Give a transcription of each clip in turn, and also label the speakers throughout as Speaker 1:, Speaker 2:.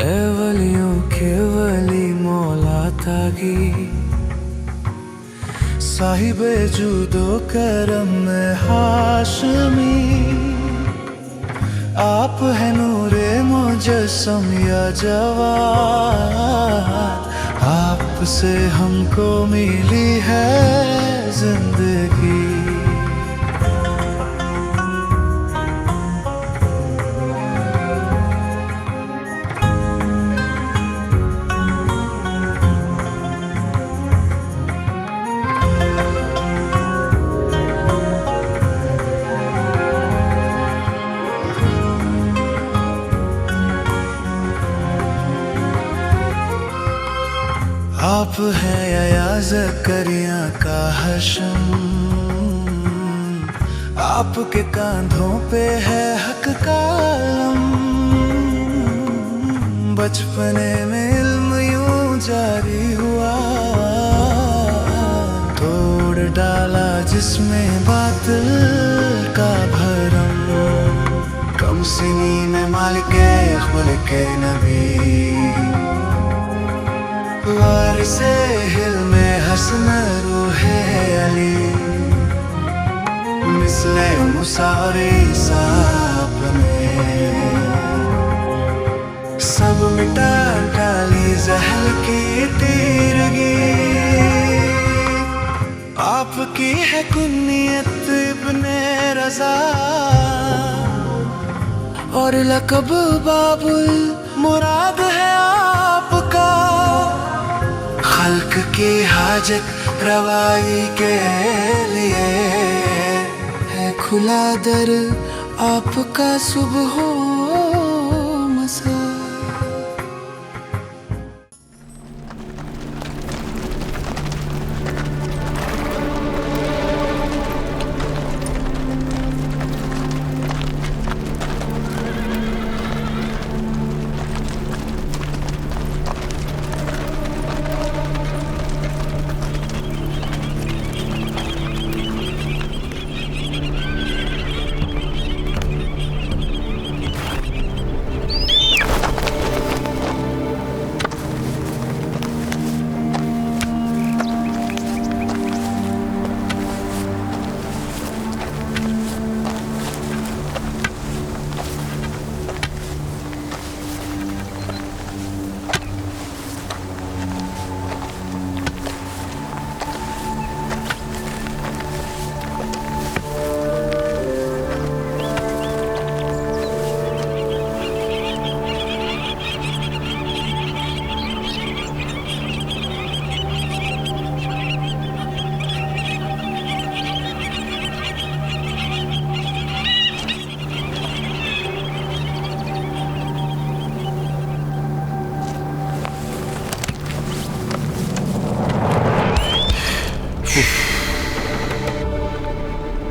Speaker 1: ए वलियों के वली मौला तागी, साहिबे जूदो करम में हाशमी, आप है नूरे मुजस्सम या जवाद, आपसे हमको मिली है जिंदगी। आप हैं या ज़करिया का हशम, आपके कांधों पे है हक का अलम, बचपने में इल्म यूं जारी हुआ, तोड़ डाला जिसमें बातिल का भरम, कम सिनी में मालिके खुलके नबी, वारिसे हिल में हसन रूहे अली, मिसले मुसारे साप में सब मिटा डाली जहल की तीरगी। आपकी है कुन्नियत इब्ने रज़ा, और लक़ब बाबुल मुराद है आपका, खल्क की हाजत रवाई के लिए है खुला दर आपका सुबह मसा।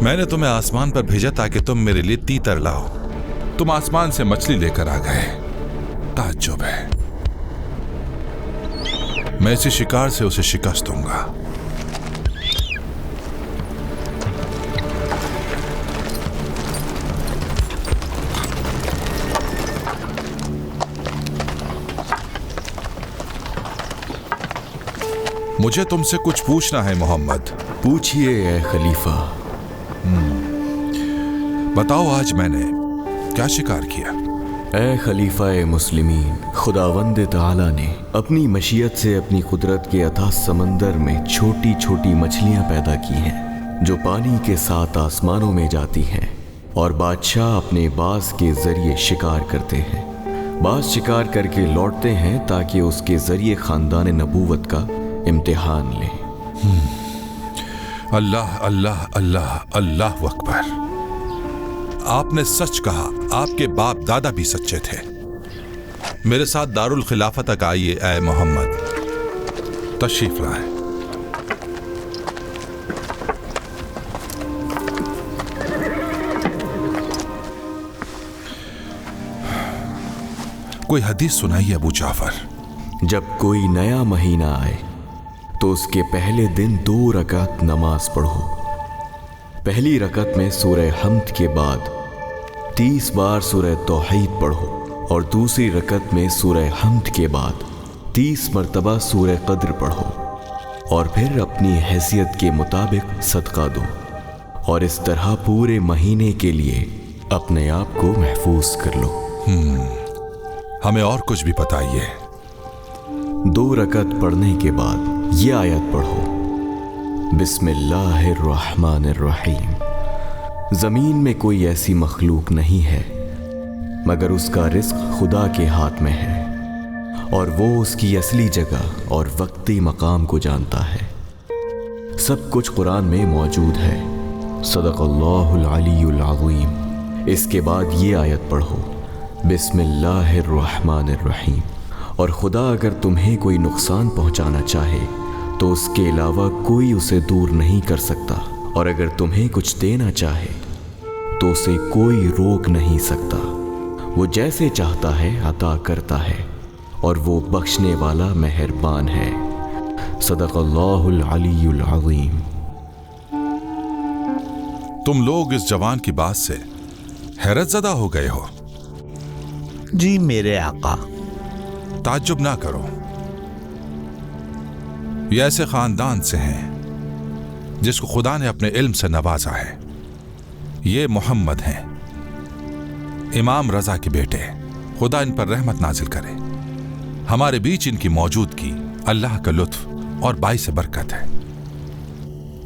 Speaker 2: मैंने तुम्हें आसमान पर भेजा ताकि तुम मेरे लिए तीतर लाओ। तुम आसमान से मछली लेकर आ गए। ताज्जुब है। मैं इसी शिकार से उसे शिकस्त दूंगा। मुझे तुमसे कुछ पूछना है मोहम्मद।
Speaker 3: पूछिए ए खलीफा।
Speaker 2: बताओ आज मैंने क्या शिकार किया।
Speaker 3: ए खलीफा ए मुस्लिमीन, खुदावंद ताला ने अपनी मशीयत से अपनी कुदरत के अथाह समंदर में छोटी छोटी मछलियां पैदा की हैं जो पानी के साथ आसमानों में जाती हैं, और बादशाह अपने बाज के जरिए शिकार करते हैं। बाज शिकार करके लौटते हैं ताकि उसके जरिए खानदान नबूवत का इम्तिहान लें।
Speaker 2: अल्लाह अल्लाह अल्लाह अल्लाह अकबर। आपने सच कहा। आपके बाप दादा भी सच्चे थे। मेरे साथ दारुल खिलाफत तक आइए ऐ मोहम्मद। तशरीफ लाएं। कोई हदीस सुनाइए अबू जाफर।
Speaker 3: जब कोई नया महीना आए तो उसके पहले दिन 2 रकात नमाज पढ़ो। पहली रकत में सूरह हम्द के बाद 30 बार सूरह तौहीद पढ़ो और दूसरी रकत में सूरह हम्द के बाद 30 मरतबा सूरह कद्र पढ़ो और फिर अपनी हैसियत के मुताबिक सदका दो और इस तरह पूरे महीने के लिए अपने आप को महफूज कर लो।
Speaker 2: हमें और कुछ भी बताइए।
Speaker 3: 2 रकत पढ़ने के बाद ये आयत पढ़ो, बिस्मिल्लाहिर्रहमानिर्रहीम। जमीन में कोई ऐसी मखलूक नहीं है मगर उसका रिज्क खुदा के हाथ में है और वो उसकी असली जगह और वक्ती मकाम को जानता है। सब कुछ कुरान में मौजूद है। सदक़ल्लाहुल अलीयुल अज़ीम। इसके बाद ये आयत पढ़ो, बिस्मिल्लाहिर्रहमानिर्रहीम। और खुदा अगर तुम्हें कोई नुकसान पहुंचाना चाहे तो उसके अलावा कोई उसे दूर नहीं कर सकता, और अगर तुम्हें कुछ देना चाहे तो उसे कोई रोक नहीं सकता। वो जैसे चाहता है अता करता है और वो बख्शने वाला मेहरबान है। सदक़ल्लाहुल अलीयुल अज़ीम।
Speaker 2: तुम लोग इस जवान की बात से हैरत ज़दा हो गए हो।
Speaker 4: जी मेरे आका।
Speaker 2: ताज्जुब ना करो, ये ऐसे खानदान से हैं जिसको खुदा ने अपने इल्म से नवाजा है। ये मोहम्मद हैं, इमाम रजा के बेटे। खुदा इन पर रहमत नाजिल करे। हमारे बीच इनकी मौजूदगी अल्लाह का लुत्फ और बाइस बरकत है।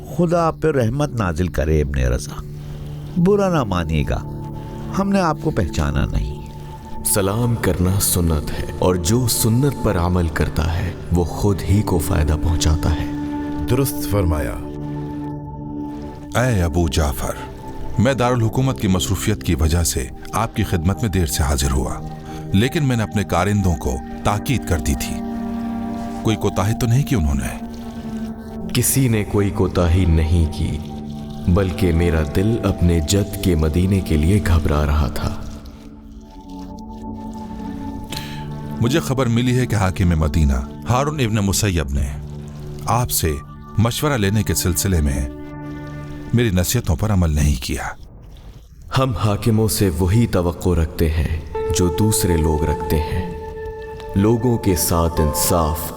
Speaker 4: खुदा आप पे रहमत नाजिल करे इब्ने रजा। बुरा ना मानिएगा, हमने आपको पहचाना नहीं।
Speaker 3: सलाम करना सुन्नत है और जो सुन्नत पर अमल करता है वो खुद ही को फायदा पहुंचाता है।
Speaker 5: दुरुस्त फरमाया।
Speaker 2: ऐ अबू जाफर, मैं दारुल हुकूमत की मसरूफियत की वजह से आपकी खिदमत में देर से हाजिर हुआ, लेकिन मैंने अपने कारिंदों को ताकीद कर दी थी। कोई कोताही तो नहीं की उन्होंने?
Speaker 3: किसी ने कोई कोताही नहीं की, बल्कि मेरा दिल अपने जद के मदीने के लिए घबरा रहा था।
Speaker 2: मुझे खबर मिली है कि हाकिम मदीना हारून इब्न मुसय्यब ने आपसे मशवरा लेने के सिलसिले में मेरी नसीहतों पर अमल नहीं किया।
Speaker 3: हम हाकिमों से वही तवक्को रखते हैं जो दूसरे लोग रखते हैं। लोगों के साथ इंसाफ,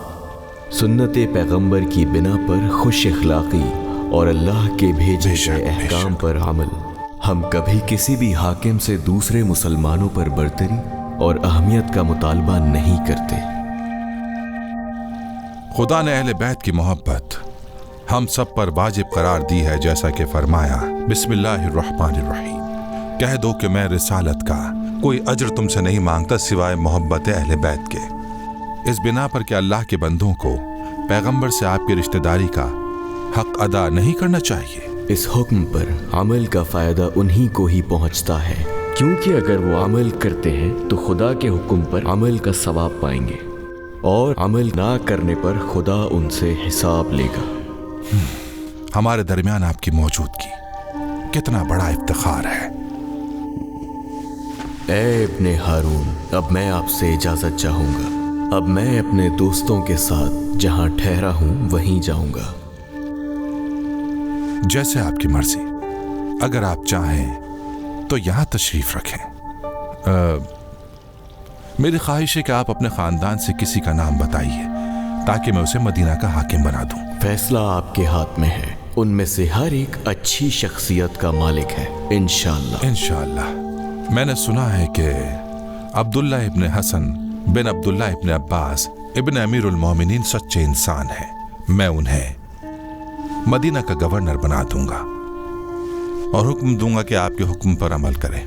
Speaker 3: सुन्नते पैगंबर की बिना पर खुश इखलाकी और अल्लाह के भेजे गए अहकाम पर अमल। हम कभी किसी भी हाकिम से दूसरे मुसलमानों पर बर्तरी और अहमियत का मुतालबा नहीं करते।
Speaker 2: खुदा ने अहले बैत की मोहब्बत हम सब पर वाजिब करार दी है, जैसा कि फरमाया, बिस्मिल्लाहिर्रहमानिर्रहीम। कह दो कि मैं रिसालत का कोई अज्र तुमसे नहीं मांगता सिवाय मोहब्बत अहले बैत के। इस बिना पर कि अल्लाह के बंदों को पैगंबर से आपकी रिश्तेदारी का हक अदा नहीं करना चाहिए।
Speaker 3: इस हुक्म पर अमल का फायदा उन्हीं को ही पहुंचता है, क्योंकि अगर वो अमल करते हैं तो खुदा के हुक्म पर अमल का सवाब पाएंगे और अमल ना करने पर खुदा उनसे हिसाब लेगा।
Speaker 2: हमारे दरमियान आपकी मौजूदगी कितना बड़ा इफ्तिखार है।
Speaker 3: ऐ इब्ने हारून, अब मैं आपसे इजाजत चाहूंगा। अब मैं अपने दोस्तों के साथ जहां ठहरा हूं वहीं जाऊंगा।
Speaker 2: जैसे आपकी मर्जी। अगर आप चाहें तो यहां तशरीफ रखें। मेरी ख्वाहिश है कि आप अपने खानदान से किसी का नाम बताइए ताकि मैं उसे मदीना का हाकिम बना दूं।
Speaker 3: फैसला आपके हाथ में है। उनमें से हर एक अच्छी शख्सियत का मालिक है, इंशाअल्लाह।
Speaker 2: इंशाअल्लाह। मैंने सुना है कि अब्दुल्ला इब्न हसन बिन अब्दुल्ला इब्न अब्बास इब्न अमीरुल मोमिनीन सच्चे इंसान हैं। मैं उन्हें मदीना का गवर्नर बना दूंगा और हुक्म दूंगा कि आपके हुक्म पर अमल करें।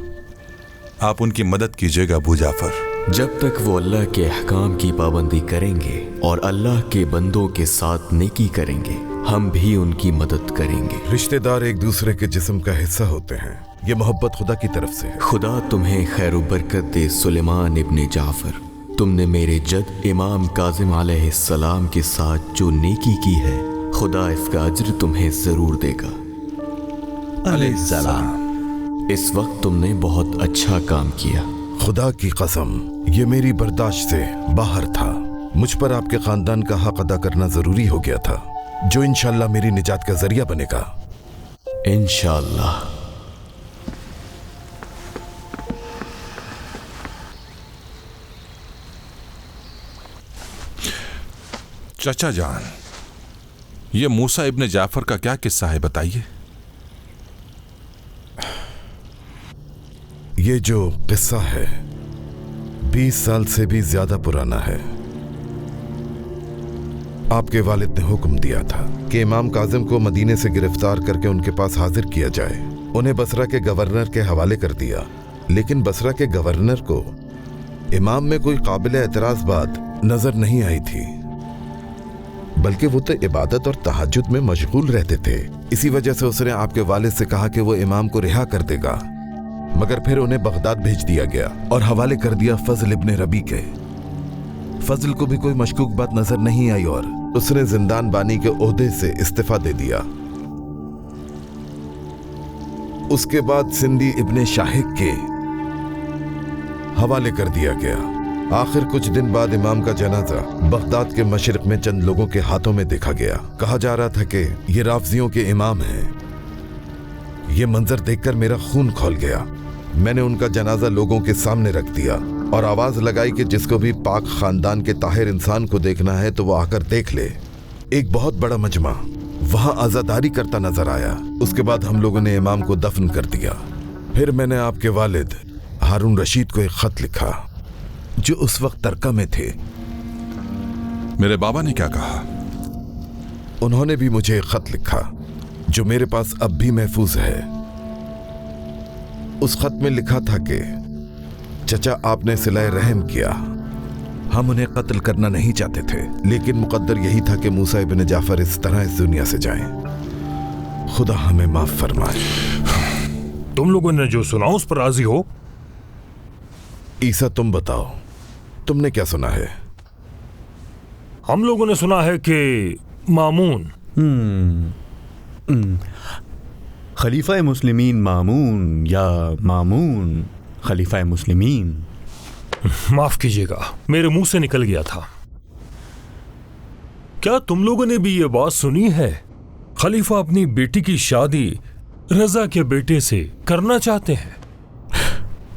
Speaker 2: आप उनकी मदद कीजिएगा अबू जाफर।
Speaker 3: जब तक वो अल्लाह के अहकाम की पाबंदी करेंगे और अल्लाह के बंदों के साथ नेकी करेंगे, हम भी उनकी मदद करेंगे।
Speaker 5: रिश्तेदार एक दूसरे के जिस्म का हिस्सा होते हैं। ये मोहब्बत खुदा की तरफ से है।
Speaker 3: खुदा तुम्हें खैर बरकत दे सुलेमान इब्ने जाफर। तुमने मेरे जद इमाम काजिम अलैहिस्सलाम के साथ जो नेकी की है, खुदा इसका अज्र तुम्हें जरूर देगा।
Speaker 4: अलैहिस्सलाम।
Speaker 3: इस वक्त तुमने बहुत अच्छा काम किया।
Speaker 5: खुदा की कसम, ये मेरी बर्दाश्त से बाहर था। मुझ पर आपके खानदान का हक अदा करना जरूरी हो गया था, जो इंशाअल्लाह मेरी निजात का जरिया बनेगा।
Speaker 3: इंशाअल्लाह।
Speaker 2: चचा जान, ये मूसा इब्न जाफर का क्या किस्सा है, बताइए।
Speaker 5: ये जो किस्सा है 20 साल से भी ज्यादा पुराना है। आपके वालिद ने हुक्म दिया था कि इमाम काजिम को मदीने से गिरफ्तार करके उनके पास हाजिर किया जाए। उन्हें बसरा के गवर्नर के हवाले कर दिया, लेकिन बसरा के गवर्नर को इमाम में कोई काबिल एतराज बात नजर नहीं आई थी, बल्कि वो तो इबादत और तहज्जुद में मशगूल रहते थे। इसी वजह से उसने आपके वालिद से कहा कि वो इमाम को रिहा कर देगा, मगर फिर उन्हें बगदाद भेज दिया गया और हवाले कर दिया फजल इब्न रबी के। फजल को भी कोई मशकूक बात नजर नहीं आई और उसने जिंदान बानी के ओहदे से इस्तीफा दे दिया। उसके बाद सिंधी इब्ने शाहिक के हवाले कर दिया गया। आखिर कुछ दिन बाद इमाम का जनाजा बगदाद के मशरिक में चंद लोगों के हाथों में देखा गया। कहा जा रहा था कि ये राफजियों के इमाम हैं। ये मंजर देखकर मेरा खून खौल गया। मैंने उनका जनाजा लोगों के सामने रख दिया और आवाज लगाई कि जिसको भी पाक खानदान के ताहिर इंसान को देखना है तो वो आकर देख ले। एक बहुत बड़ा मजमा वहां आजादारी करता नजर आया। उसके बाद हम लोगों ने इमाम को दफन कर दिया। फिर मैंने आपके वालिद हारून रशीद को एक खत लिखा जो उस वक्त तरका में थे।
Speaker 2: मेरे बाबा ने क्या कहा?
Speaker 5: उन्होंने भी मुझे एक खत लिखा जो मेरे पास अब भी महफूज है। उस खत में लिखा था कि चचा आपने सिलाए रहम किया। हम उन्हें कत्ल करना नहीं चाहते थे, लेकिन मुकद्दर यही था कि मूसा इब्न जाफर इस तरह इस दुनिया से जाएं। खुदा हमें माफ फरमाए।
Speaker 6: तुम लोगों ने जो सुना उस पर राजी हो?
Speaker 5: ईसा तुम बताओ, तुमने क्या सुना है?
Speaker 6: हम लोगों ने सुना है कि मामून
Speaker 7: खलीफा मुस्लिमीन मामून या मामून खलीफा मुस्लिमीन।
Speaker 6: माफ कीजिएगा, मेरे मुंह से निकल गया था। क्या तुम लोगों ने भी ये बात सुनी है? खलीफा अपनी बेटी की शादी रजा के बेटे से करना चाहते हैं।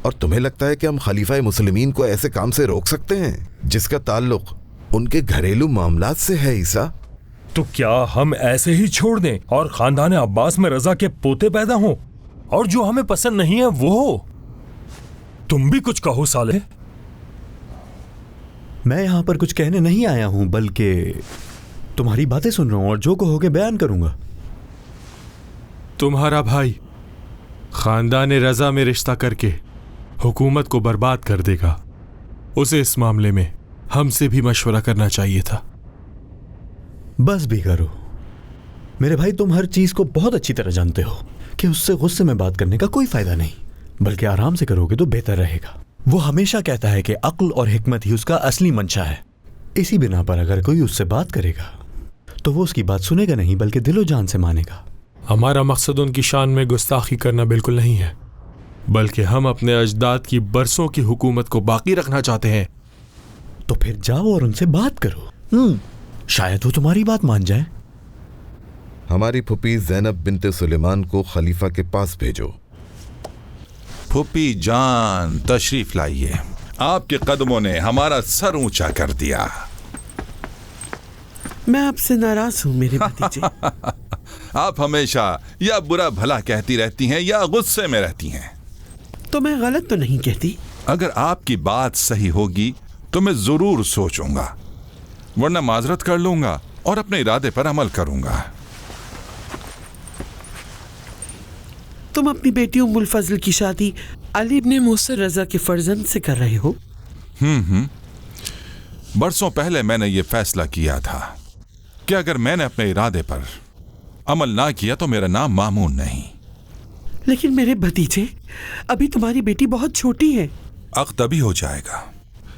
Speaker 5: और तुम्हें लगता है कि हम खलीफा मुस्लिमीन को ऐसे काम से रोक सकते हैं जिसका ताल्लुक उनके घरेलू मामलात से है? ईसा,
Speaker 6: तो क्या हम ऐसे ही छोड़ दें और खानदान अब्बास में रजा के पोते पैदा हों और जो हमें पसंद नहीं है वो हो? तुम भी कुछ कहो साले।
Speaker 7: मैं यहां पर कुछ कहने नहीं आया हूं, बल्कि तुम्हारी बातें सुन रहा हूं और जो कहोगे बयान करूंगा।
Speaker 8: तुम्हारा भाई खानदान रजा में रिश्ता करके हुकूमत को बर्बाद कर देगा। उसे इस मामले में हमसे भी मशवरा करना चाहिए था।
Speaker 7: बस भी करो मेरे भाई, तुम हर चीज को बहुत अच्छी तरह जानते हो कि उससे गुस्से में बात करने का कोई फायदा नहीं, बल्कि आराम से करोगे तो बेहतर रहेगा। वो हमेशा कहता है कि अक्ल और हिकमत ही उसका असली मंशा है। इसी बिना पर अगर कोई उससे बात करेगा तो वो उसकी बात सुनेगा नहीं, बल्कि दिलो जान से मानेगा।
Speaker 8: हमारा मकसद उनकी शान में गुस्ताखी करना बिल्कुल नहीं है, बल्कि हम अपने अजदाद की बरसों की हुकूमत को बाकी रखना चाहते हैं।
Speaker 7: तो फिर जाओ और उनसे बात करो, शायद वो तुम्हारी बात मान जाए।
Speaker 5: हमारी फुपी ज़ैनब बिनते सुलेमान को खलीफा के पास भेजो।
Speaker 2: फूफी जान तशरीफ लाइए, आपके कदमों ने हमारा सर ऊंचा कर दिया।
Speaker 9: मैं आपसे नाराज हूं मेरे भतीजे।
Speaker 2: आप हमेशा या बुरा भला कहती रहती हैं या गुस्से में रहती हैं।
Speaker 9: तो मैं गलत तो नहीं कहती?
Speaker 2: अगर आपकी बात सही होगी तो मैं जरूर सोचूंगा, वरना माजरत कर लूंगा और अपने इरादे पर अमल करूंगा।
Speaker 9: तुम अपनी बेटी उम्मुल फजल की शादी अली इब्ने मूसा रजा के फर्जंद से कर रहे हो?
Speaker 2: बरसों पहले मैंने ये फैसला किया था कि अगर मैंने अपने इरादे पर अमल ना किया तो मेरा नाम मामून नहीं।
Speaker 9: लेकिन मेरे भतीजे, अभी तुम्हारी बेटी बहुत छोटी है।
Speaker 2: अक़्द भी हो जाएगा,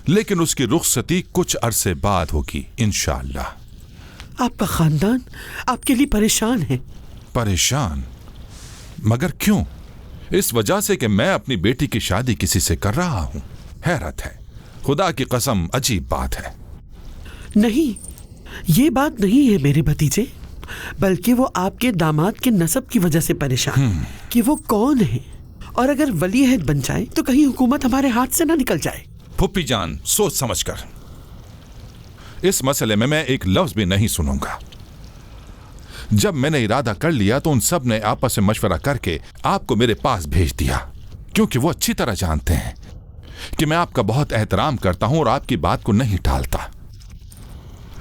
Speaker 2: लेकिन उसकी रुखसती कुछ अरसे बाद होगी इंशाअल्लाह।
Speaker 9: आपका खानदान आपके लिए परेशान है।
Speaker 2: परेशान? मगर क्यों? इस वजह से कि मैं अपनी बेटी की शादी किसी से कर रहा हूं। हैरत है, खुदा की कसम अजीब बात है।
Speaker 9: नहीं, ये बात नहीं है मेरे भतीजे, बल्कि वो आपके दामाद के नसब की वजह से परेशान कि वो कौन है, और अगर वली अहद बन जाए तो कहीं हुकूमत हमारे हाथ से ना निकल जाए।
Speaker 2: फुप्पी जान, सोच समझ कर। इस मसले में मैं एक लफ्ज भी नहीं सुनूंगा। जब मैंने इरादा कर लिया तो उन सब ने आपस में मशवरा करके आपको मेरे पास भेज दिया, क्योंकि वो अच्छी तरह जानते हैं कि मैं आपका बहुत एहतराम करता हूं और आपकी बात को नहीं टालता।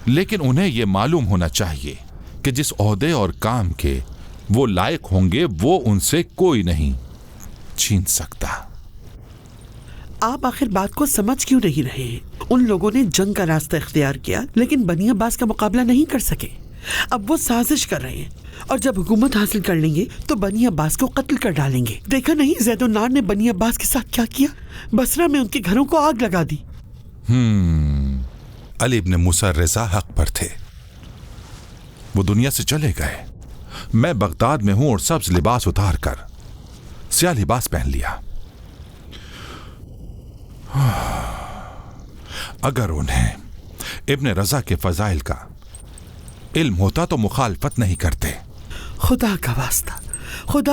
Speaker 2: लेकिन उन्हें यह मालूम होना चाहिए कि जिस ओहदे और काम के वो लायक होंगे वो उनसे कोई नहीं छीन सकता।
Speaker 9: आप आखिर बात को समझ क्यों नहीं रहे हैं? उन लोगों ने जंग का रास्ता इख्तियार किया, लेकिन बनी अब्बास का मुकाबला नहीं कर सके। अब वो साजिश कर रहे हैं, और जब हुकूमत हासिल कर लेंगे तो बनी अब्बास को कत्ल कर डालेंगे। देखा नहीं ज़ैदुन्नार ने बनी अब्बास के साथ क्या किया? बसरा में उनके घरों को आग लगा दी।
Speaker 2: अली इब्न मूसा रिज़ा हक पर थे, वो दुनिया से चले गए। मैं बगदाद में हूं और सब्ज लिबास उतार कर स्याह लिबास पहन लिया। अगर उन्हें इब्न रज़ा के फजाइल का इल्म होता तो मुखालफत नहीं करते।
Speaker 9: खुदा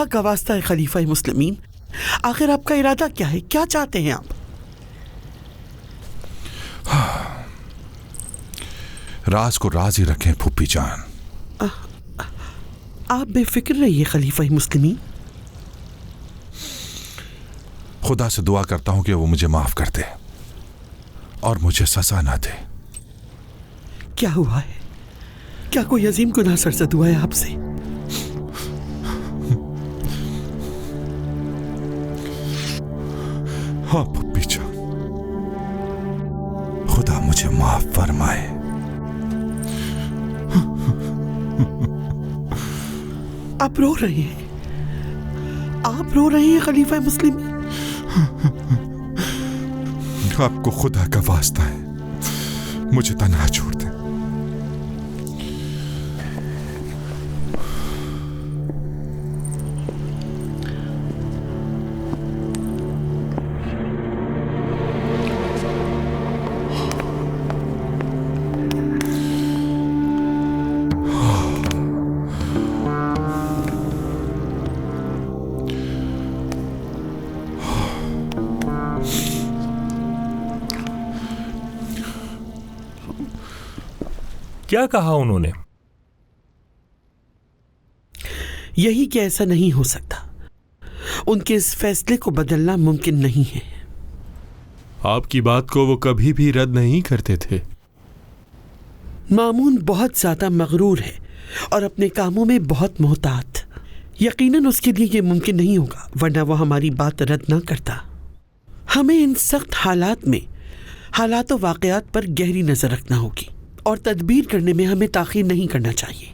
Speaker 9: का वास्ता है खलीफा मुस्लिमीन, आखिर आपका इरादा क्या है? क्या चाहते हैं आप?
Speaker 2: राज को राज ही रखें फूफी जान।
Speaker 9: आप बेफिक्र रहिए खलीफा मुस्लिमीन।
Speaker 2: खुदा से दुआ करता हूं कि वो मुझे माफ कर दे और मुझे सजा ना दे।
Speaker 9: क्या हुआ है? क्या कोई अजीम गुनाह सरजद हुआ है आपसे?
Speaker 2: हाँ फूफी जान, खुदा मुझे माफ फरमाए।
Speaker 9: आप रो रहे हैं? आप रो रहे हैं खलीफा मुस्लिम?
Speaker 2: आपको खुदा का वास्ता है, मुझे तन्हा छोड़ दे।
Speaker 6: क्या कहा उन्होंने?
Speaker 9: यही कि ऐसा नहीं हो सकता, उनके इस फैसले को बदलना मुमकिन नहीं है।
Speaker 8: आपकी बात को वो कभी भी रद्द नहीं करते थे।
Speaker 9: मामून बहुत ज्यादा मगरूर है और अपने कामों में बहुत मोहतात। यकीनन उसके लिए ये मुमकिन नहीं होगा, वरना वो हमारी बात रद्द ना करता। हमें इन सख्त हालात में हालात और वाक़यात पर गहरी नजर रखना होगी और तदबीर करने में हमें ताख़ीर नहीं करना चाहिए।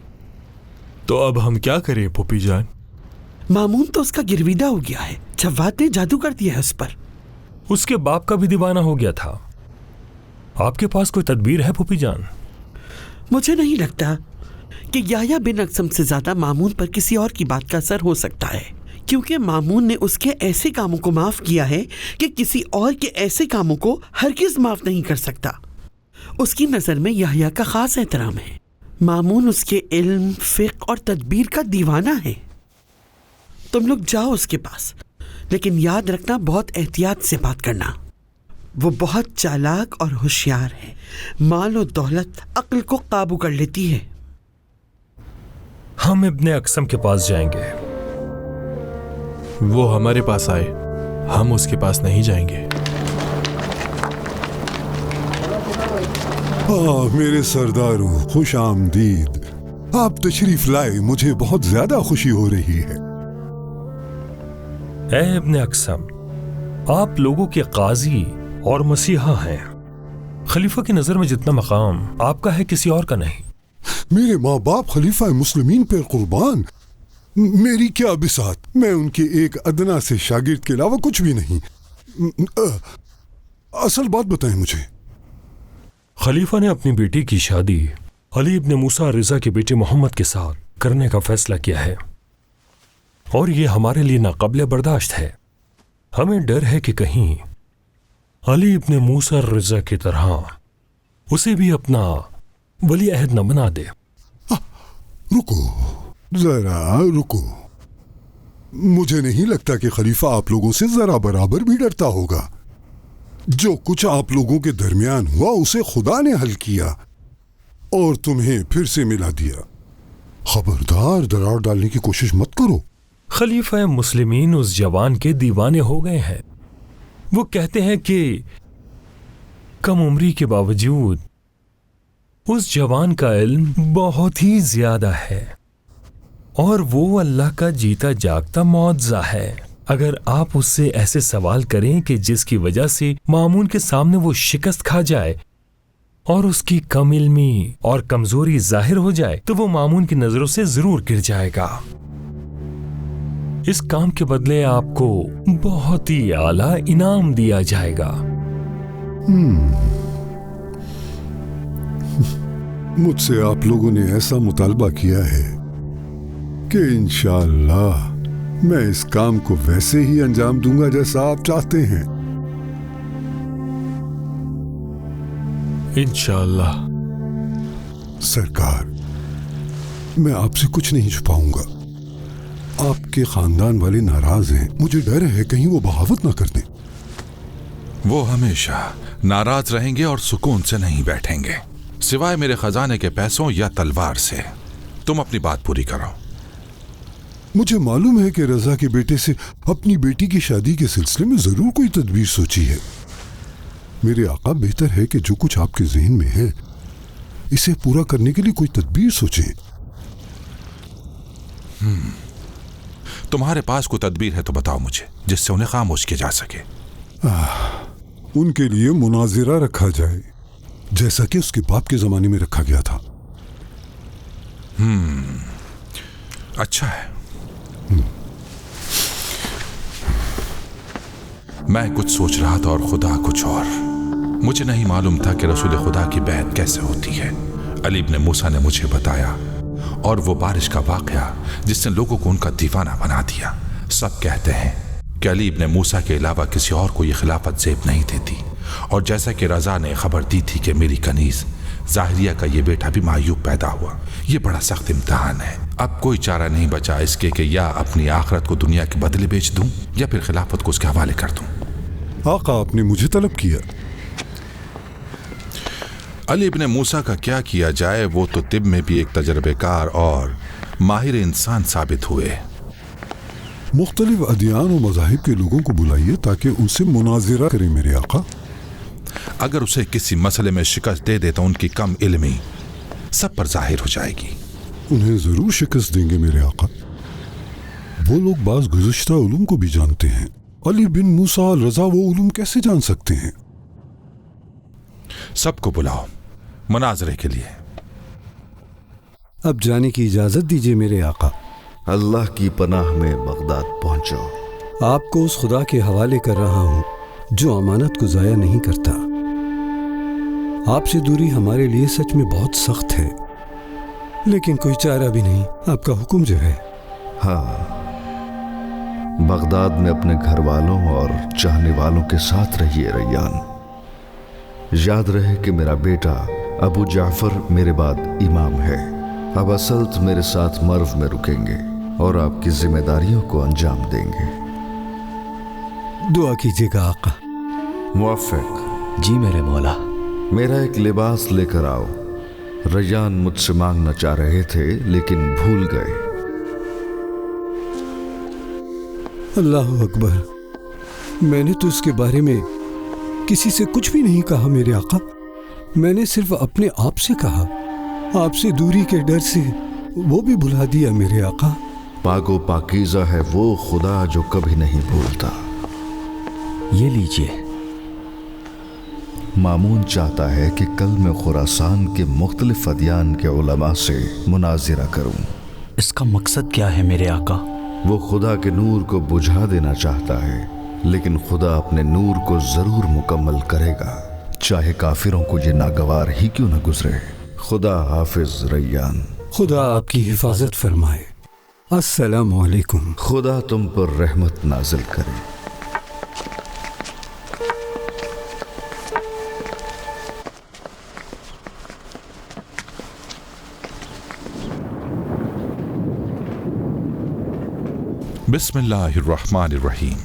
Speaker 8: तो अब हम क्या करें फूफी जान?
Speaker 9: मामून तो उसका गिरविदा हो गया है, जव्वाद ने जादू कर दिया है उस पर।
Speaker 6: उसके बाप का भी दीवाना हो गया था। आपके पास कोई तदबीर है फूफी जान?
Speaker 9: मुझे नहीं लगता कि याह्या बिन अक्सम से ज्यादा मामून पर किसी और की बात का असर हो सकता है, क्योंकि मामून ने उसके ऐसे कामों को माफ किया है कि किसी और के ऐसे कामों को हरगिज माफ नहीं कर सकता। उसकी नजर में याह्या का खास एहतराम है। मामून उसके इल्म, फिक़्ह और तदबीर का दीवाना है। तुम लोग जाओ उसके पास, लेकिन याद रखना बहुत एहतियात से बात करना। वो बहुत चालाक और होशियार है। माल और दौलत अक्ल को काबू कर लेती है।
Speaker 6: हम इब्ने अक्सम के पास जाएंगे।
Speaker 8: वो हमारे पास आए, हम उसके पास नहीं जाएंगे।
Speaker 10: मेरे सरदारों, खुश आमदीद। आप तशरीफ लाए, मुझे बहुत ज्यादा खुशी हो रही है।
Speaker 6: ए इब्ने अक्सम, आप लोगों के काजी और मसीहा हैं। खलीफा की नजर में जितना मकाम आपका है किसी और का नहीं।
Speaker 10: मेरे माँ बाप खलीफा मुस्लिमीन पे कुर्बान। मेरी क्या बिसात, मैं उनके एक अदना से शागिर्द के अलावा कुछ भी नहीं। असल बात बताएं मुझे।
Speaker 6: खलीफा ने अपनी बेटी की शादी अली इब्न मूसा रिज़ा के बेटे मोहम्मद के साथ करने का फैसला किया है, और ये हमारे लिए नाकाबिले बर्दाश्त है। हमें डर है कि कहीं अली इब्न मूसा रिज़ा की तरह उसे भी अपना वली अहद न बना दे।
Speaker 10: रुको जरा रुको, मुझे नहीं लगता कि खलीफा आप लोगों से जरा बराबर भी डरता होगा। जो कुछ आप लोगों के दरमियान हुआ उसे खुदा ने हल किया। और तुम्हें फिर से मिला दिया। खबरदार दरार डालने की कोशिश मत करो।
Speaker 6: खलीफा मुस्लिमीन उस जवान के दीवाने हो गए हैं। वो कहते हैं कि कम उम्री के बावजूद उस जवान का इल्म बहुत ही ज्यादा है और वो अल्लाह का जीता जागता मुआवजा है। अगर आप उससे ऐसे सवाल करें कि जिसकी वजह से मामून के सामने वो शिकस्त खा जाए और उसकी कम इल्मी और कमजोरी जाहिर हो जाए, तो वो मामून की नजरों से जरूर गिर जाएगा। इस काम के बदले आपको बहुत ही आला इनाम दिया जाएगा।
Speaker 10: मुझसे आप लोगों ने ऐसा मुतालबा किया है कि इंशाअल्लाह मैं इस काम को वैसे ही अंजाम दूंगा जैसा आप चाहते हैं।
Speaker 8: इंशाअल्लाह।
Speaker 10: सरकार, मैं आपसे कुछ नहीं छुपाऊंगा। आपके खानदान वाले नाराज हैं। मुझे डर है कहीं वो बगावत ना कर दें।
Speaker 2: वो हमेशा नाराज रहेंगे और सुकून से नहीं बैठेंगे, सिवाय मेरे खजाने के पैसों या तलवार से। तुम अपनी बात पूरी करो।
Speaker 10: मुझे मालूम है कि रजा के बेटे से अपनी बेटी की शादी के सिलसिले में जरूर कोई तदबीर सोची है। मेरे आका, बेहतर है कि जो कुछ आपके ज़हन में है इसे पूरा करने के लिए कोई तदबीर सोचें।
Speaker 2: तुम्हारे पास कोई तदबीर है तो बताओ मुझे, जिससे उन्हें खामोश किया जा सके।
Speaker 10: उनके लिए मुनाजिरा रखा जाए, जैसा कि उसके बाप के जमाने में रखा गया था।
Speaker 2: अच्छा है। मैं कुछ सोच रहा था और खुदा कुछ और। मुझे नहीं मालूम था कि रसूल खुदा की बैत कैसे होती है। अली इब्न मूसा ने मुझे बताया, और वो बारिश का वाकया जिसने लोगों को उनका दीवाना बना दिया। सब कहते हैं कि अली इब्न मूसा के अलावा किसी और को ये खिलाफत ज़ेब नहीं देती, और जैसा कि रजा ने खबर दी थी कि मेरी कनीज ज़ाहिरिया का ये बेटा भी मायूब पैदा हुआ। ये बड़ा सख्त इम्तिहान है। अब कोई चारा नहीं बचा इसके कि या अपनी आखिरत को दुनिया के बदले बेच दूं या फिर खिलाफत को उसके हवाले कर दूं।
Speaker 10: आका, आपने मुझे तलब किया।
Speaker 2: अली इब्न मूसा का क्या किया जाए, वो तो तिब में भी एक तजर्बेकार और माहिर इंसान साबित हुए।
Speaker 10: मुख्तलिफ अदियान और मज़ाहिब के लोगों को बुलाइए ताकि उनसे मुनाजिरा करें मेरे आका।
Speaker 2: अगर उसे किसी मसले में शिकस्त दे दे तो उनकी कम इल्मी सब पर जाहिर हो जाएगी।
Speaker 10: उन्हें जरूर शिकस्त देंगे मेरे आका। वो लोग बाज गुज़िश्ता उलूम को भी जानते हैं। अली बिन मूसा और रजा वो उलूम कैसे जान सकते हैं?
Speaker 2: सबको बुलाओ मुनाजरे के लिए।
Speaker 11: अब जाने की इजाजत दीजिए मेरे आका।
Speaker 3: अल्लाह की पनाह में बगदाद पहुंचो।
Speaker 11: आपको उस खुदा के हवाले कर रहा हूं जो अमानत को जाया नहीं करता। आपसे दूरी हमारे लिए सच में बहुत सख्त है, लेकिन कोई चारा भी नहीं। आपका हुक्म जो है।
Speaker 3: हाँ, बगदाद में अपने घर वालों और चाहने वालों के साथ रहिए रैयान। याद रहे कि मेरा बेटा अबू जाफर मेरे बाद इमाम है। अब असल्त मेरे साथ मर्व में रुकेंगे और आपकी जिम्मेदारियों को अंजाम देंगे।
Speaker 11: दुआ कीजिएगा आका।
Speaker 3: मुवफ़्फ़िक़।
Speaker 4: जी मेरे मौला।
Speaker 3: मेरा एक लिबास लेकर आओ। रैयान मुझसे मांगना चाह रहे थे लेकिन भूल गए।
Speaker 11: अल्लाह अकबर। मैंने तो इसके बारे में किसी से कुछ भी नहीं कहा मेरे आका। मैंने सिर्फ अपने आप से कहा। आपसे दूरी के डर से वो भी भुला दिया मेरे आका।
Speaker 3: पाको पाकीज़ा है वो खुदा जो कभी नहीं भूलता।
Speaker 4: ये लीजिए।
Speaker 3: मामून चाहता है कि कल मैं खुरासान के मुख्तलिफ अदियान के उलमा से मुनाजिरा करूं।
Speaker 4: इसका मकसद क्या है मेरे आका?
Speaker 3: वो खुदा के नूर को बुझा देना चाहता है, लेकिन खुदा अपने नूर को जरूर मुकम्मल करेगा, चाहे काफिरों को ये नागवार ही क्यों न गुजरे। खुदा हाफिज रैयान।
Speaker 11: खुदा आपकी हिफाजत फरमाए। अस्सलामु अलैकुम।
Speaker 3: खुदा तुम पर रहमत नाजिल करे।
Speaker 2: बिस्मिल्लाहिर्रहमानिर्रहीम।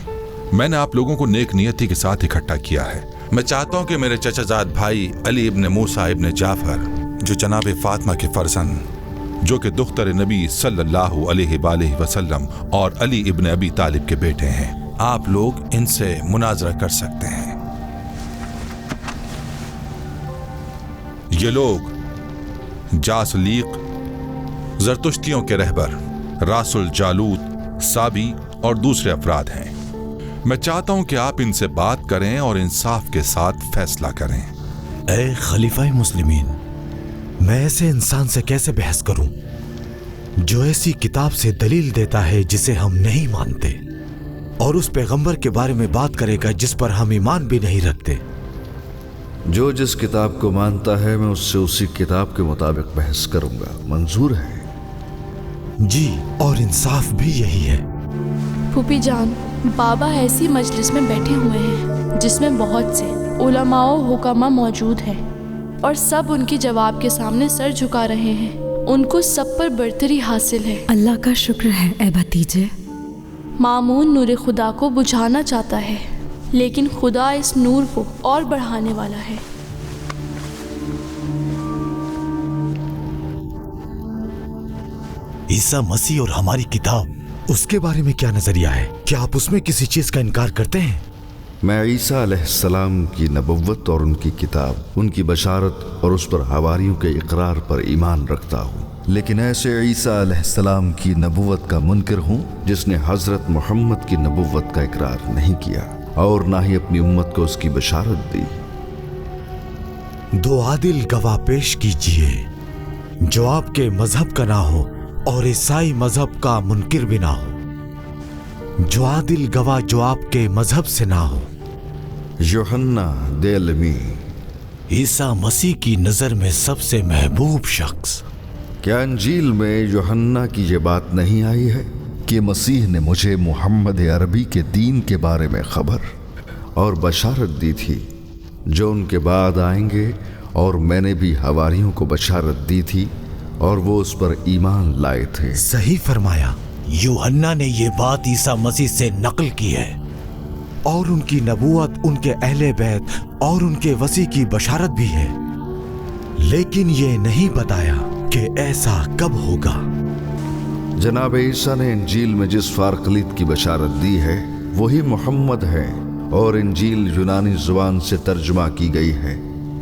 Speaker 2: मैंने आप लोगों को नेक नियति के साथ इकट्ठा किया है। मैं चाहता हूं कि मेरे चचाजाद भाई अली इब्न मूसा इब्न जाफर जो जनाब फातिमा के फर्जंद, जो कि दुख्तर नबी सल्लल्लाहु अलैहि वसल्लम और अली इब्न अबी तालिब के बेटे हैं, आप लोग इनसे मुनाजरा कर सकते हैं। ये लोग जासलीक, जरतुश्तियों के रहबर रासुल जालूत, साबी और दूसरे अफराद हैं। मैं चाहता हूं कि आप इनसे बात करें और इंसाफ के साथ फैसला करें।
Speaker 12: ए खलीफा मुस्लिमीन, मैं ऐसे इंसान से कैसे बहस करूं जो ऐसी किताब से दलील देता है जिसे हम नहीं मानते, और उस पैगंबर के बारे में बात करेगा जिस पर हम ईमान भी नहीं रखते।
Speaker 13: जो जिस किताब को मानता है मैं उससे उसी किताब के मुताबिक बहस करूंगा। मंजूर है?
Speaker 12: जी, और इंसाफ भी यही है।
Speaker 14: फूफी जान, बाबा ऐसी मजलिस में बैठे हुए हैं जिसमें बहुत से उलमाओ हुकामा मौजूद हैं और सब उनके जवाब के सामने सर झुका रहे हैं। उनको सब पर बरतरी हासिल है।
Speaker 15: अल्लाह का शुक्र है ए भतीजे।
Speaker 14: मामून नूर खुदा को बुझाना चाहता है, लेकिन खुदा इस नूर को और बढ़ाने वाला है।
Speaker 12: ईसा मसीह और हमारी किताब, उसके बारे में क्या नजरिया है? क्या आप उसमें किसी चीज का इनकार करते हैं?
Speaker 13: मैं ईसा अलैहिस्सलाम की नबुव्वत और उनकी किताब, उनकी बशारत और उस पर हवारियों के इकरार पर ईमान रखता हूँ, लेकिन ऐसे ईसा अलैहिस्सलाम की नबुव्वत का मुनकर हूँ जिसने हजरत मोहम्मद की नबुव्वत का इकरार नहीं किया और ना ही अपनी उम्मत को उसकी बशारत दी।
Speaker 12: दो आदिल गवाह पेश कीजिए जो आपके मजहब का ना हो और ईसाई मजहब का मुनकिर भी ना हो। जो आदिल गवाह जो आपके मजहब से ना हो।
Speaker 13: यूहन्ना देलमी,
Speaker 12: ईसा मसीह की नजर में सबसे महबूब शख्स।
Speaker 13: क्या इंजील में यूहन्ना की ये बात नहीं आई है कि मसीह ने मुझे मुहम्मद अरबी के दीन के बारे में खबर और बशारत दी थी जो उनके बाद आएंगे, और मैंने भी हवारियों को बशारत दी थी और वो उस पर ईमान लाए थे।
Speaker 12: सही फरमाया। यूहन्ना ने ये बात ईसा मसीह से नकल की है और उनकी नबूवत, उनके अहले बैत और उनके वसी की बशारत भी है, लेकिन ये नहीं बताया कि ऐसा कब होगा।
Speaker 13: जनाब ईसा ने इंजील में जिस फारकलीत की बशारत दी है वही मोहम्मद है, और इंजील यूनानी जुबान से तर्जुमा की गई है।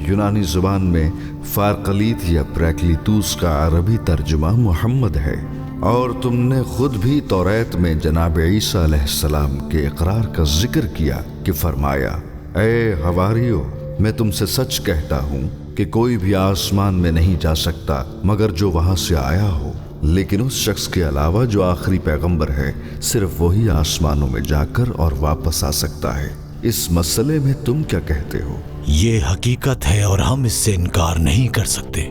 Speaker 13: यूनानी जुबान में फारकलीत या प्रैक्लितूस का अरबी तर्जुमा मोहम्मद है, और तुमने खुद भी तौरात में जनाब ईसा अलैहिस्सलाम के इकरार का जिक्र किया कि फरमाया, ए हवारियो, मैं तुमसे सच कहता हूँ कि कोई भी आसमान में नहीं जा सकता मगर जो वहाँ से आया हो, लेकिन उस शख्स के अलावा जो आखिरी पैगंबर है, सिर्फ वही आसमानों में जाकर और वापस आ सकता है। इस मसले में तुम क्या कहते हो?
Speaker 12: ये हकीकत है और हम इससे इनकार नहीं कर सकते।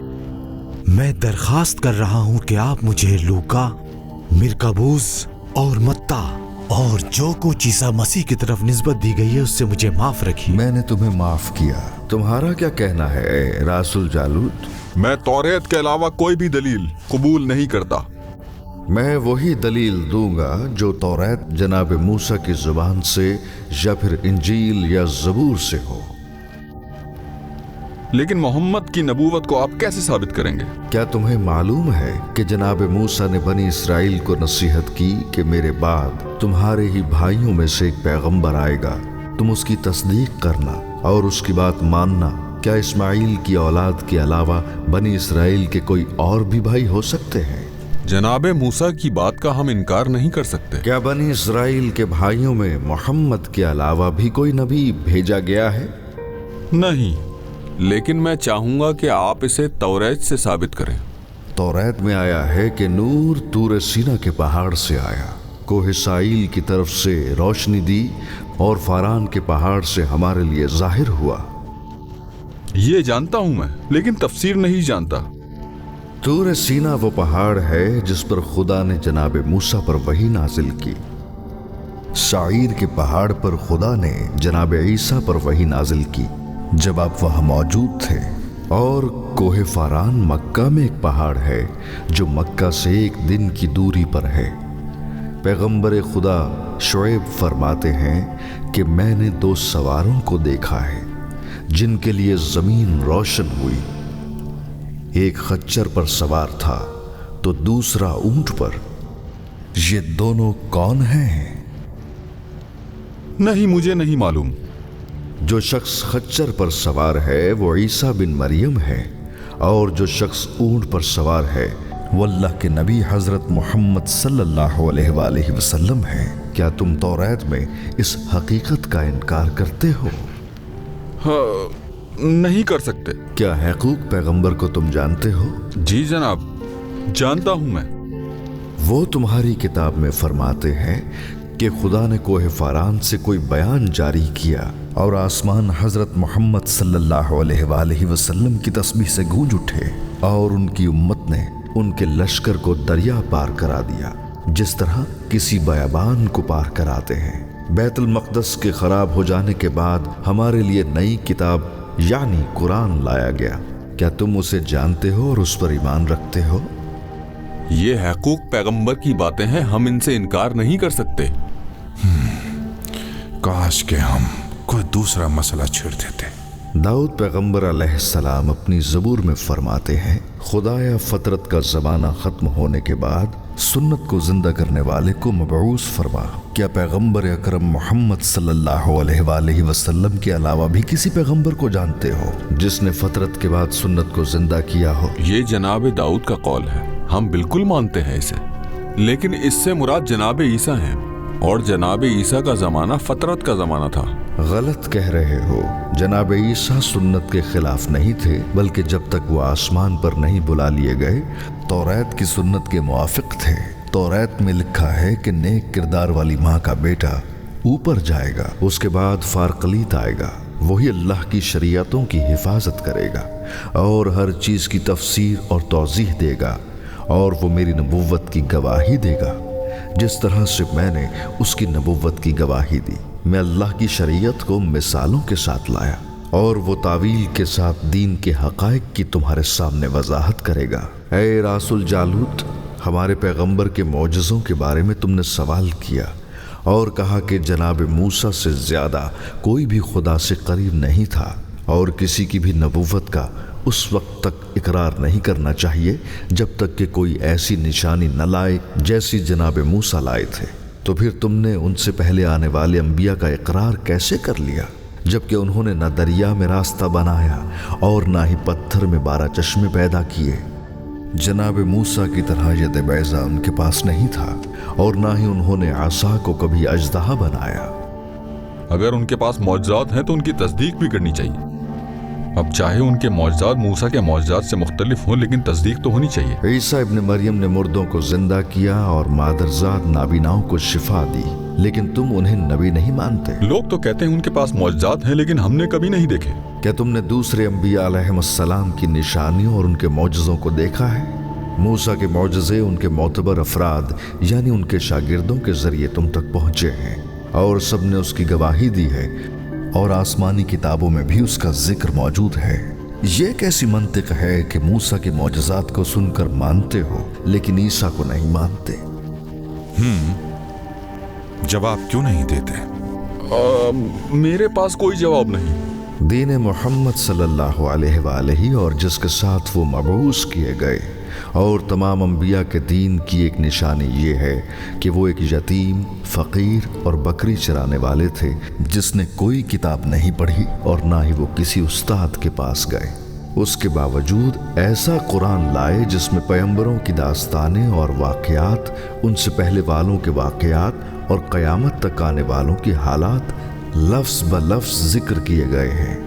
Speaker 12: मैं दरखास्त कर रहा हूँ कि आप मुझे लूका, मिरकाबूस और मत्ता और जो कुछ ईसा मसीह की तरफ निस्बत दी गई है उससे मुझे माफ रखिए।
Speaker 13: मैंने तुम्हें माफ किया। तुम्हारा क्या कहना है रासुल जालूत?
Speaker 16: मैं तौरात के अलावा कोई भी दलील कबूल नहीं करता।
Speaker 13: मैं वही दलील दूंगा जो तौरात जनाब मूसा की जुबान से या फिर इंजील या ज़बूर से हो।
Speaker 16: लेकिन मोहम्मद की नबूवत को आप कैसे साबित करेंगे?
Speaker 13: क्या तुम्हें मालूम है कि जनाब मूसा ने बनी इसराइल को नसीहत की कि मेरे बाद तुम्हारे ही भाइयों में से एक पैगंबर आएगा, तुम उसकी तस्दीक करना और उसकी बात मानना। क्या इस्माइल की औलाद के अलावा बनी इसराइल के कोई और भी भाई हो सकते हैं?
Speaker 16: जनाब मूसा की बात का हम इनकार नहीं कर सकते।
Speaker 13: क्या बनी इसराइल के भाइयों में मोहम्मद के अलावा भी कोई नबी भेजा गया है?
Speaker 16: नहीं, लेकिन मैं चाहूंगा कि आप इसे तौरात से साबित करें।
Speaker 13: तौरात में आया है कि नूर तूर सीना के पहाड़ से आया, कोह साइल की तरफ से रोशनी दी और फारान के पहाड़ से हमारे लिए जाहिर हुआ।
Speaker 16: ये जानता हूं मैं, लेकिन तफसीर नहीं जानता।
Speaker 13: तूर सीना वो पहाड़ है जिस पर खुदा ने जनाब मूसा पर वही नाजिल की। साईर के पहाड़ पर खुदा ने जनाब ईसा पर वही नाजिल की जब आप वहां मौजूद थे। और कोहे फारान मक्का में एक पहाड़ है जो मक्का से एक दिन की दूरी पर है। पैगंबर खुदा शुएब फरमाते हैं कि मैंने 2 सवारों को देखा है जिनके लिए जमीन रोशन हुई। ایک खच्चर पर सवार था तो दूसरा ऊंट पर। ये दोनों कौन हैं?
Speaker 16: नहीं, मुझे नहीं मालूम।
Speaker 13: जो शख्स खच्चर पर सवार है वो ईसा बिन मरियम है, और जो शख्स ऊंट पर सवार है वो अल्लाह के नबी हजरत मोहम्मद सल्लल्लाहु अलैहि वसल्लम है। क्या तुम तौरात में इस हकीकत का इनकार करते हो?
Speaker 16: हाँ, नहीं कर सकते।
Speaker 13: क्या हकूक पैगंबर को तुम जानते हो?
Speaker 16: जी जनाब, जानता हूं मैं।
Speaker 13: वो तुम्हारी किताब में फरमाते हैं कि खुदा ने कोहे फारान से कोई बयान जारी किया और आसमान हजरत मोहम्मद सल्लल्लाहु अलैहि वसल्लम की तस्बीह से गूंज उठे और उनकी उम्मत ने उनके लश्कर को दरिया पार करा दिया, जिस तरह किसी बयाबान को पार कराते हैं। बैतुल मक़दस के खराब हो जाने के बाद हमारे लिए नई किताब यानी कुरान लाया गया। क्या तुम उसे जानते हो और उस पर ईमान रखते हो?
Speaker 16: ये हकूक पैगंबर की बातें हैं, हम इनसे इनकार नहीं कर सकते।
Speaker 2: काश के हम कोई दूसरा मसला छेड़ देते।
Speaker 13: दाऊद पैगंबर अलैहिस्सलाम अपनी ज़बूर में फरमाते हैं, खुदाया फतरत का ज़माना ख़त्म होने के बाद सुन्नत को जिंदा करने वाले को मबऊस फरमा। क्या पैगंबर अकरम मोहम्मद सल्लल्लाहु अलैहि वसल्लम के अलावा भी किसी पैगंबर को जानते हो जिसने फतरत के बाद सुन्नत को जिंदा किया हो?
Speaker 16: ये जनाब दाऊद का कौल है, हम बिल्कुल मानते हैं इसे, लेकिन इससे मुराद जनाब ईसा हैं, और जनाब ईसा का ज़माना फतरत का ज़माना था।
Speaker 13: गलत कह रहे हो। जनाब ईसा सुन्नत के खिलाफ नहीं थे, बल्कि जब तक वो आसमान पर नहीं बुला लिए गए तौरात की सुन्नत के मुआफिक थे। तौरात में लिखा है कि नेक किरदार वाली माँ का बेटा ऊपर जाएगा, उसके बाद फारकलीत आएगा, वही अल्लाह की शरीयतों की हिफाजत करेगा और हर चीज़ की तफसीर और तौज़ीह देगा, और वो मेरी नबुव्वत की गवाही देगा जिस तरह से मैंने उसकी नबुव्वत की गवाही दी। मैं अल्लाह की शरीयत को मिसालों के साथ लाया और वो तावील के साथ दीन के हक़ाइक़ की तुम्हारे सामने वजाहत करेगा। ऐ रासुल जालूत, हमारे पैगंबर के मौजज़ों के बारे में तुमने सवाल किया और कहा कि जनाब मूसा से ज़्यादा कोई भी खुदा से करीब नहीं था, और किसी की भी नबुव्वत का उस वक्त तक इकरार नहीं करना चाहिए जब तक कि कोई ऐसी निशानी न लाए जैसी जनाब मूसा लाए थे। तो फिर तुमने उनसे पहले आने वाले अंबिया का इकरार कैसे कर लिया, जबकि उन्होंने न दरिया में रास्ता बनाया और ना ही पत्थर में 12 चश्मे पैदा किए। जनाब मूसा की तरह यद बैज़ा उनके पास नहीं था, और ना ही उन्होंने आसा को कभी अजदहा बनाया।
Speaker 16: अगर उनके पास मौजज़ात हैं तो उनकी तस्दीक भी करनी चाहिए। अब चाहे उनके मौजज़ात मूसा के मौजज़ात से मुख्तलिफ हों, लेकिन तस्दीक तो होनी चाहिए।
Speaker 13: ईसा इब्न मरियम ने मुर्दों को जिंदा किया और मादरजात नाबीनाओं को शिफा दी, लेकिन तुम उन्हें नबी नहीं मानते।
Speaker 16: लोग तो कहते हैं उनके पास मौजज़ात हैं, लेकिन हमने कभी नहीं देखे।
Speaker 13: क्या तुमने दूसरे अंबिया अलैहिस्सलाम की निशानियों और उनके मौजज़ों को देखा है? मूसा के मौजज़े उनके मोतबर अफराद यानी उनके शागिर्दों के जरिए तुम तक पहुँचे हैं, और सब ने उसकी गवाही दी है, और आसमानी किताबों में भी उसका जिक्र मौजूद है। ये कैसी मंतिक है कि मूसा के मौजज़ात को सुनकर मानते हो लेकिन ईसा को नहीं मानते?
Speaker 2: जवाब क्यों नहीं देते?
Speaker 16: मेरे पास कोई जवाब नहीं।
Speaker 13: दीन मोहम्मद सल्लल्लाहु अलैहि और जिसके साथ वो मबऊस किए गए और तमाम अंबिया के दीन की एक निशानी ये है कि वो एक यतीम, फ़कीर और बकरी चराने वाले थे जिसने कोई किताब नहीं पढ़ी और ना ही वो किसी उस्ताद के पास गए। उसके बावजूद ऐसा कुरान लाए जिसमें पैगंबरों की दास्तानें और वाक़यात, उनसे पहले वालों के वाक़यात और क़यामत तक आने वालों की हालात लफ्ज़ ब लफ्ज़ जिक्र किए गए हैं।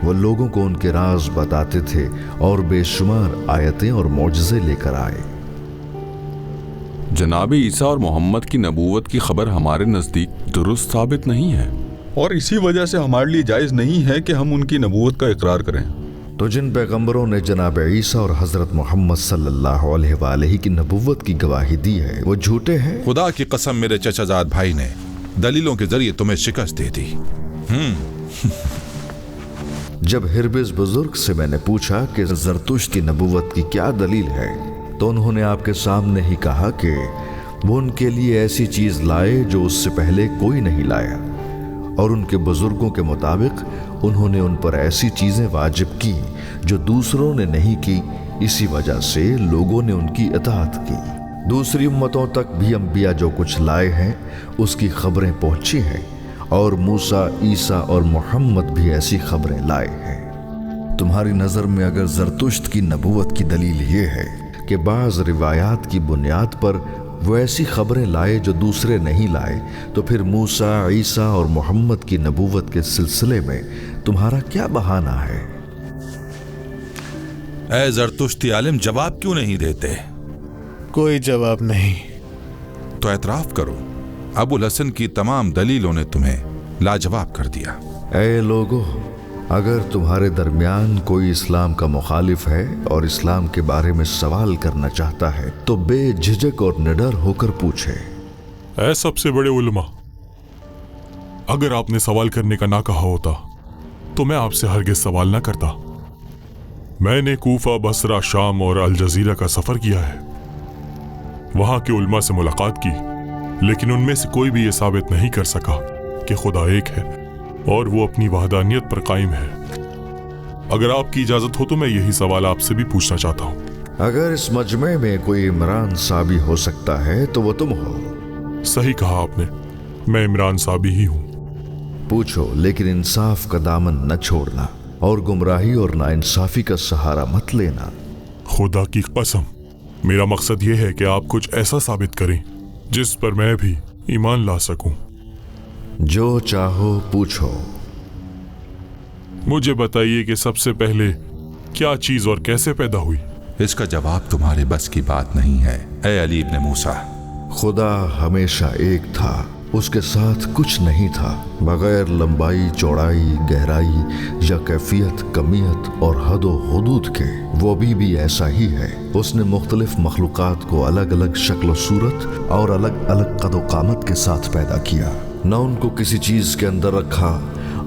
Speaker 13: वो लोगों को उनके राज बताते थे और बेशुमार आयतें और मौजज़े लेकर आए।
Speaker 16: जनाब ईसा और मोहम्मद की नबूवत की खबर हमारे नज़दीक दुरुस्त साबित नहीं है, और इसी वजह से हमारे लिए जायज़ नहीं है कि हम उनकी नबूवत का इकरार करें।
Speaker 13: तो जिन पैगंबरों ने जनाब ईसा और हज़रत मोहम्मद सल्लल्लाहु अलैहि की नबूवत की गवाही दी है वो झूठे हैं।
Speaker 2: खुदा की कसम, मेरे चचाजाद भाई ने दलीलों के जरिए तुम्हें शिकस्त दे दी।
Speaker 13: जब हिरबिज बुजुर्ग से मैंने पूछा कि ज़रतुश्त की नबूवत की क्या दलील है, तो उन्होंने आपके सामने ही कहा कि वो उनके लिए ऐसी चीज़ लाए जो उससे पहले कोई नहीं लाया, और उनके बुजुर्गों के मुताबिक उन्होंने उन पर ऐसी चीज़ें वाजिब की जो दूसरों ने नहीं की, इसी वजह से लोगों ने उनकी इताअत की। दूसरी उम्मतों तक भी अंबिया जो कुछ लाए हैं उसकी खबरें पहुंची हैं, और मूसा, ईसा और मोहम्मद भी ऐसी खबरें लाए हैं। तुम्हारी नज़र में अगर ज़रतुश्त की नबूवत की दलील ये है कि बाज़ रिवायात की बुनियाद पर वो ऐसी खबरें लाए जो दूसरे नहीं लाए, तो फिर मूसा, ईसा और मोहम्मद की नबूवत के सिलसिले में तुम्हारा क्या बहाना है?
Speaker 2: ऐ ज़रतुश्ती आलिम, जवाब क्यों नहीं देते?
Speaker 5: कोई जवाब नहीं।
Speaker 2: तो एतराफ़ करो, अबुल हसन की तमाम दलीलों ने तुम्हें लाजवाब कर दिया।
Speaker 13: ऐ लोगों, अगर तुम्हारे दरमियान कोई इस्लाम का मुखालिफ है और इस्लाम के बारे में सवाल करना चाहता है तो बेझिझक और निडर होकर पूछे।
Speaker 17: ऐ सबसे बड़े उलमा, अगर आपने सवाल करने का ना कहा होता तो मैं आपसे हरगिज़ सवाल ना करता। मैंने कूफा, बसरा, शाम और अल जजीरा का सफ़र किया है, वहां के उलमा से मुलाकात की, लेकिन उनमें से कोई भी ये साबित नहीं कर सका कि खुदा एक है और वो अपनी वहदानियत पर कायम है। अगर आपकी इजाज़त हो तो मैं यही सवाल आपसे भी पूछना चाहता हूँ।
Speaker 13: अगर इस मजमे में कोई इमरान साबी हो सकता है तो वो तुम हो।
Speaker 17: सही कहा आपने, मैं इमरान साबी ही हूँ।
Speaker 13: पूछो, लेकिन इंसाफ का दामन न छोड़ना और गुमराही और नाइंसाफी का सहारा मत लेना।
Speaker 17: खुदा की कसम, मेरा मकसद ये है कि आप कुछ ऐसा साबित करें जिस पर मैं भी ईमान ला सकूं।
Speaker 13: जो चाहो पूछो।
Speaker 17: मुझे बताइए कि सबसे पहले क्या चीज और कैसे पैदा हुई?
Speaker 2: इसका जवाब तुम्हारे बस की बात नहीं है ऐ अली इब्न मूसा।
Speaker 13: खुदा हमेशा एक था, उसके साथ कुछ नहीं था। बगैर लंबाई, चौड़ाई, गहराई या कैफियत, कमियत और हदो हुदूद के वो भी ऐसा ही है। उसने मुख्तलिफ मखलूक़ात को अलग अलग शक्ल सूरत और अलग अलग कदो कामत के साथ पैदा किया। न उनको किसी चीज़ के अंदर रखा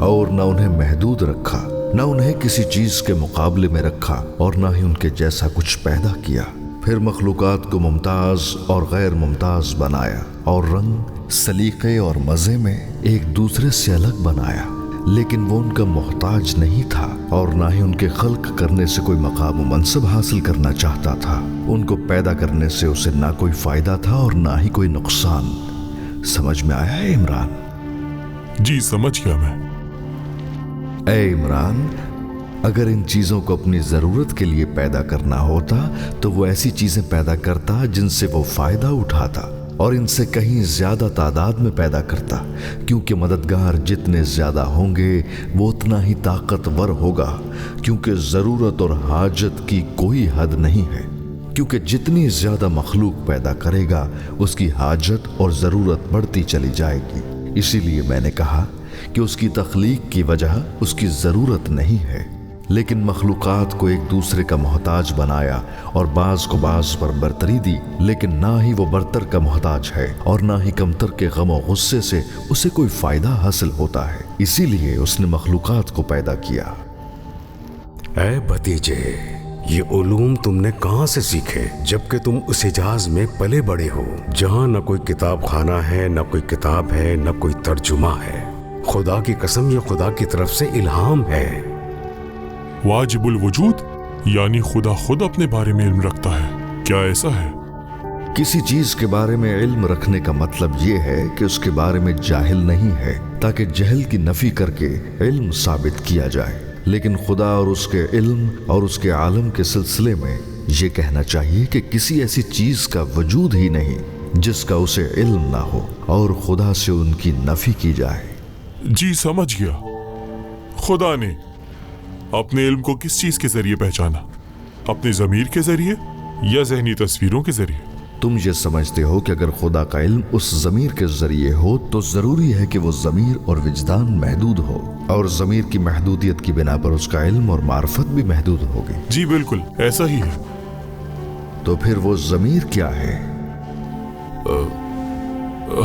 Speaker 13: और न उन्हें महदूद रखा, न उन्हें किसी चीज़ के मुकाबले में रखा और न ही उनके जैसा कुछ पैदा किया। फिर मखलूक़ात को मुमताज़ और गैर मुमताज़ बनाया और रंग, सलीक़े और मज़े में एक दूसरे से अलग बनाया, लेकिन वो उनका मोहताज नहीं था और ना ही उनके खल्क करने से कोई मकाम व मनसब हासिल करना चाहता था। उनको पैदा करने से उसे ना कोई फ़ायदा था और ना ही कोई नुकसान। समझ में आया है इमरान?
Speaker 17: जी समझ गया मैं।
Speaker 13: ऐ इमरान, अगर इन चीज़ों को अपनी ज़रूरत के लिए पैदा करना होता तो वो ऐसी चीज़ें पैदा करता जिनसे वो फ़ायदा उठाता और इनसे कहीं ज़्यादा तादाद में पैदा करता, क्योंकि मददगार जितने ज़्यादा होंगे वो उतना ही ताकतवर होगा, क्योंकि ज़रूरत और हाजत की कोई हद नहीं है। क्योंकि जितनी ज़्यादा मखलूक पैदा करेगा उसकी हाजत और ज़रूरत बढ़ती चली जाएगी। इसीलिए मैंने कहा कि उसकी तख्लीक की वजह उसकी ज़रूरत नहीं है, लेकिन मखलूक़ात को एक दूसरे का मोहताज बनाया और बाज़ को बाज़ पर बरतरी दी, लेकिन ना ही वो बरतर का मोहताज है और ना ही कमतर के गम और गुस्से से उसे कोई फ़ायदा हासिल होता है। इसीलिए उसने मखलूक़ात को पैदा किया।
Speaker 18: ऐ भतीजे, ये उलूम तुमने कहाँ से सीखे, जबकि तुम उस इजाज में पले बड़े हो जहाँ न कोई किताब खाना है, न कोई किताब है, न कोई तर्जुमा है। खुदा की कसम, ये खुदा की तरफ से इल्हाम है।
Speaker 17: वाजिबुल वजूद, यानी खुदा खुद अपने बारे में इल्म रखता है, क्या ऐसा है?
Speaker 13: किसी चीज के बारे में इल्म रखने का मतलब ये है कि उसके बारे में जाहिल नहीं है, ताकि जहल की नफी करके इल्म साबित किया जाए। लेकिन खुदा और उसके इल्म और उसके आलम के सिलसिले में ये कहना चाहिए कि किसी ऐसी चीज का वजूद ही नहीं जिसका उसे इल्म ना हो और खुदा से उनकी नफी की जाए।
Speaker 17: जी समझ गया। खुदा ने अपने इल्म को किस चीज के जरिए पहचाना? अपने ज़मीर के जरिए या ज़हनी तस्वीरों के जरिए?
Speaker 13: तुम ये समझते हो कि अगर खुदा का इल्म उस ज़मीर के जरिए हो तो जरूरी है कि वो ज़मीर और विजदान महदूद हो, और ज़मीर की महदूदियत की बिना पर उसका इल्म और मार्फत भी महदूद होगी।
Speaker 17: जी बिल्कुल ऐसा ही है।
Speaker 13: तो फिर वो ज़मीर क्या है?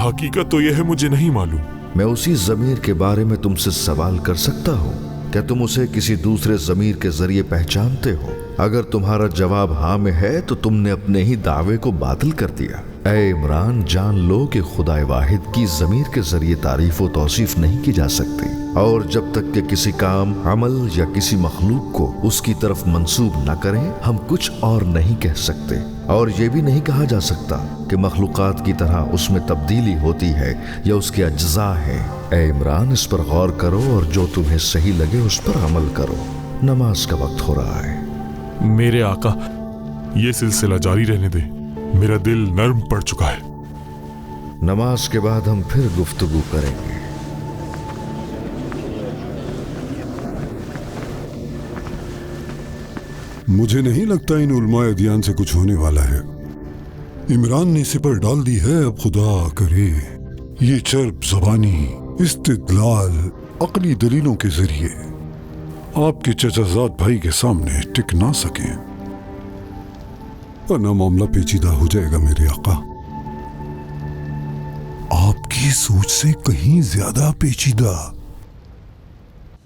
Speaker 17: हकीकत तो यह है, मुझे नहीं मालूम।
Speaker 13: मैं उसी ज़मीर के बारे में तुमसे सवाल कर सकता हूँ? क्या तुम उसे किसी दूसरे ज़मीर के जरिए पहचानते हो? अगर तुम्हारा जवाब हाँ में है तो तुमने अपने ही दावे को बातिल कर दिया। ऐ इमरान, जान लो कि खुदा वाहिद की ज़मीर के जरिए तारीफ व तौसीफ नहीं की जा सकती। और जब तक कि किसी काम, अमल या किसी मखलूक को उसकी तरफ मंसूब न करें, हम कुछ और नहीं कह सकते। और ये भी नहीं कहा जा सकता कि मखलूकात की तरह उसमें तब्दीली होती है या उसके अज्जा है। ए इमरान, इस पर गौर करो और जो तुम्हें सही लगे उस पर अमल करो। नमाज का वक्त हो रहा है।
Speaker 17: मेरे आका, ये सिलसिला जारी रहने दे, मेरा दिल नर्म पड़ चुका है।
Speaker 13: नमाज के बाद हम फिर गुफ्तगू करेंगे।
Speaker 10: मुझे नहीं लगता इन उलमाए अदियान से कुछ होने वाला है। इमरान ने सिपर डाल दी है। अब खुदा करे ये चर्ब ज़बानी इस्तिदलाल अकली दलीलों के जरिए आपके चचाजाद भाई के सामने टिक ना सकें, वरना मामला पेचीदा हो जाएगा। मेरे आका, आपकी सोच से कहीं ज्यादा पेचीदा।